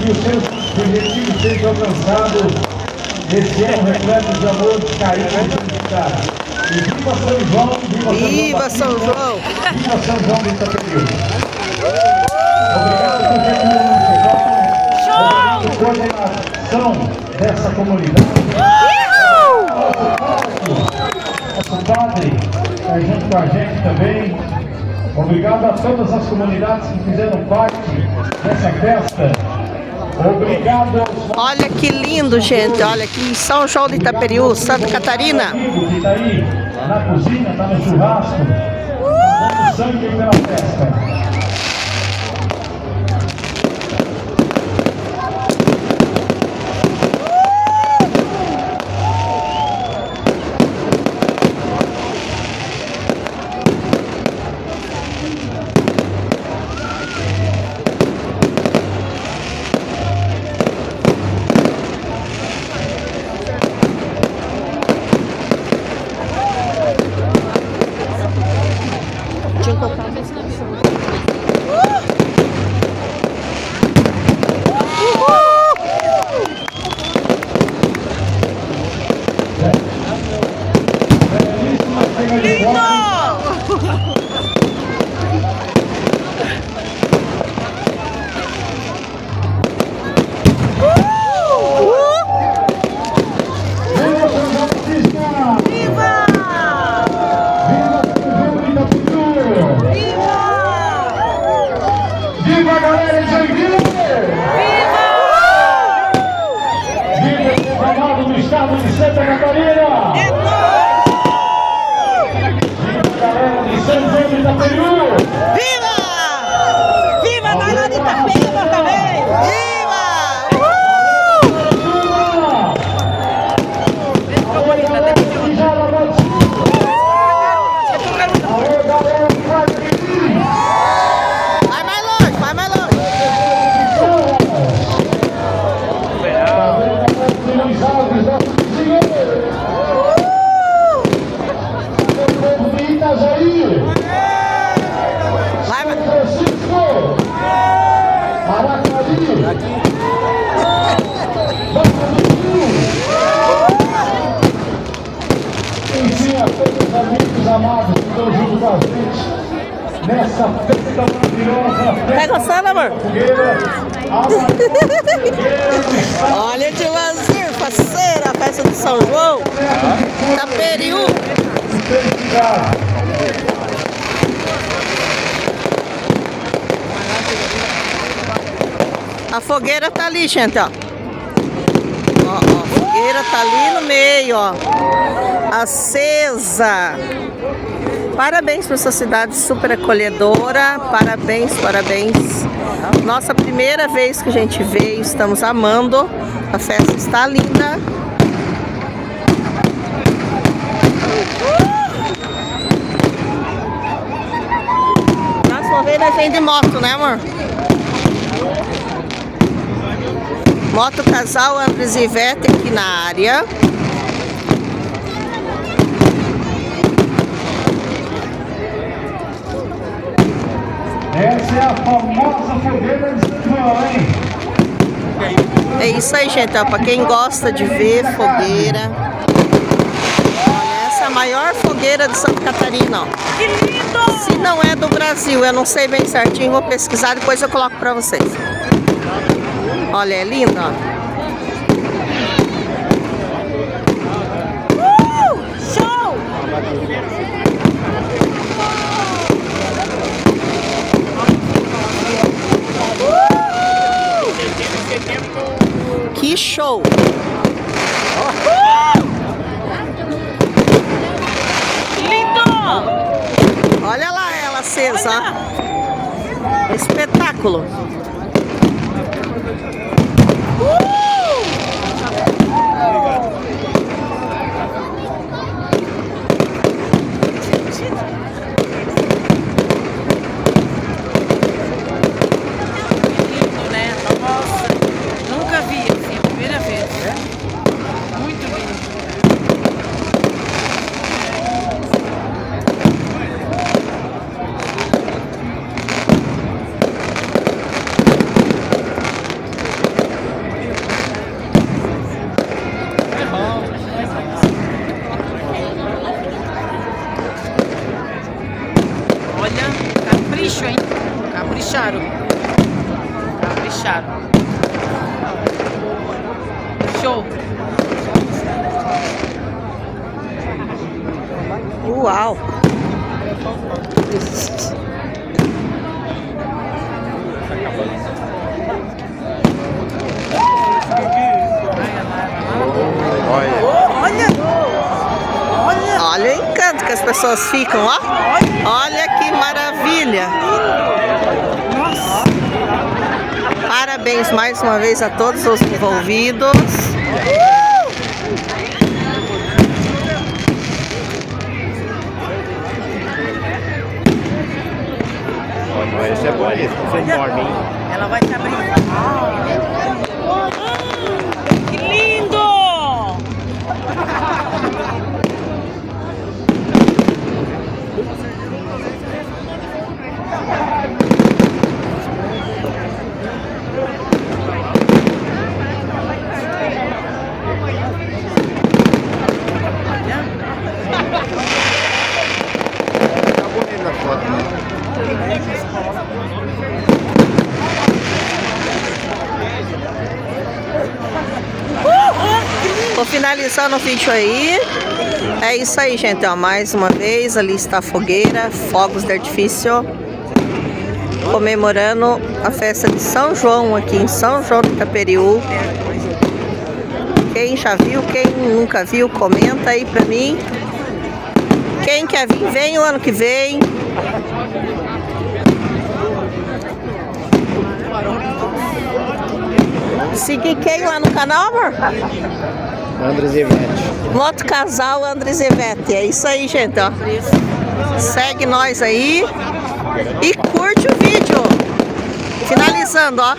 que os seus objetivos sejam alcançados nesse ano repleto de amor, de carinho e felicidade. E viva São João, Viva São João! Viva São João do Itapemirim! Obrigado por ter a coordenação dessa comunidade. Nosso padre está junto com a gente também. Obrigado a todas as comunidades que fizeram parte dessa festa. Obrigado aos... Olha que lindo, gente. Olha aqui em São João do Itaperiú, Santa Catarina. Que está aí na cozinha, está no churrasco, está dando sangue pela festa. Viva, galera de Joinville! Viva! Viva o governador do estado de Santa Catarina! É nóis! Viva, galera de São João do Itapemirim! Viva! Viva a galera de Itapema também! Viva! Enfim, a todos os amigos amados que estão junto com a gente nessa festa maravilhosa. Pega a sala, amor. Olha de lazer, faceira, a festa de São João, Itaperiú. A fogueira tá ali, gente, ó. Ó, a fogueira tá ali no meio, ó. Acesa. Parabéns para essa cidade super acolhedora. Parabéns, parabéns. Nossa primeira vez que a gente veio, estamos amando. A festa está linda. Nossa, uma vez nós vem de moto, né, amor? Moto Casal Andres e Ivete aqui na área. Essa é a famosa fogueira de São João, hein? É isso aí, gente. Para quem gosta de ver fogueira. Olha, essa é a maior fogueira de Santa Catarina, ó. Que lindo! Se não é do Brasil, eu não sei bem certinho, vou pesquisar, depois eu coloco para vocês. Olha, é lindo, ó. Show! Que show! Lindo! Olha lá ela acesa, ó. Espetáculo! Lindo, né? Nossa, nunca vi assim, a primeira vez. Muito lindo. Capricharam. Capricharam. Show. Uau! Olha! Olha o encanto que as pessoas ficam, ó. Olha que maravilha! Parabéns mais uma vez a todos os envolvidos. Esse é bonito, você dorme, hein? Ela vai te abrir. Que lindo! Tá bonito na foto, né? Vou finalizando o vídeo aí. É isso aí, gente, ó. Mais uma vez, ali está a fogueira, fogos de artifício, comemorando a festa de São João aqui em São João do Itaperiú. Quem já viu, quem nunca viu, comenta aí pra mim. Quem quer vir, vem o ano que vem. Seguir quem lá no canal, amor? Andres e Ivete. Moto Casal Andres e Ivete. É isso aí, gente, ó. Segue nós aí e curte o vídeo. Finalizando, ó.